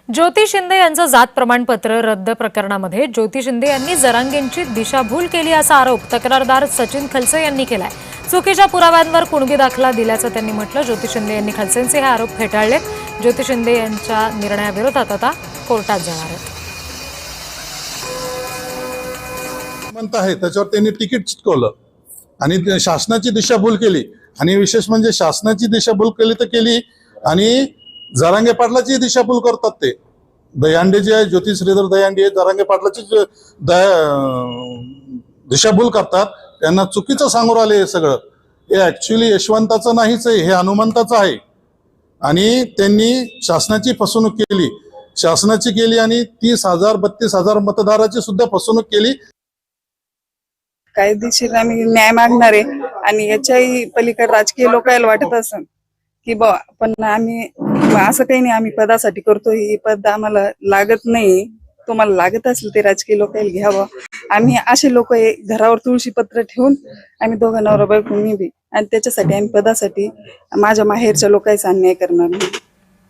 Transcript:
ज्योती शिंदे यांचं जात प्रमाणपत्र रद्द प्रकरणामध्ये ज्योती शिंदे यांनी जरांगेंची दिशाभूल केली असा आरोप तक्रारदार सचिन खलसे यांनी केलाय। चुकीच्या पुराव्यांवर कुणबी दाखला दिल्याचं त्यांनी म्हटलं। ज्योती शिंदे यांनी खलसेंचे हे आरोप फेटाळले। ज्योती शिंदे यांच्या निर्णयाविरोधात आता कोर्टात जाणार आहेत। म्हणत आहे त्याच्यावर त्यांनी तिकीट चिटकवलं आणि शासनाची दिशाभूल केली आणि विशेष म्हणजे शासनाची दिशाभूल केली तर केली आणि जरांगे पाटलाची दिशाभूल करतात। ते दहीहंडी जे आहे ज्योती श्रीधर दहीहंडी हे जरांगे पाटलाची दिशाभूल करतात। त्यांना चुकीचं सांगून आले हे सगळं। हे ऍक्च्युअली यशवंताचं नाहीच आहे, हे हनुमंताचं आहे आणि त्यांनी शासनाची फसवणूक केली, शासनाची केली आणि 30,000 32,000 मतदाराची सुद्धा फसवणूक केली। कायदेशीर आम्ही न्याय मागणार आहे आणि याच्याही पलीकडे राजकीय लोकांना वाटत असं की पण आम्ही असं काही नाही, आम्ही पदासाठी करतो, ही पद आम्हाला लागत नाही, तुम्हाला लागत असेल ते राजकीय लोकांना घ्यावं। आम्ही असे लोक घरावर तुळशी पत्र ठेवून आम्ही दोघं नवरा बायको मी बी आणि त्याच्यासाठी आम्ही पदासाठी माझ्या माहेरच्या लोकांचा अन्याय करणार नाही।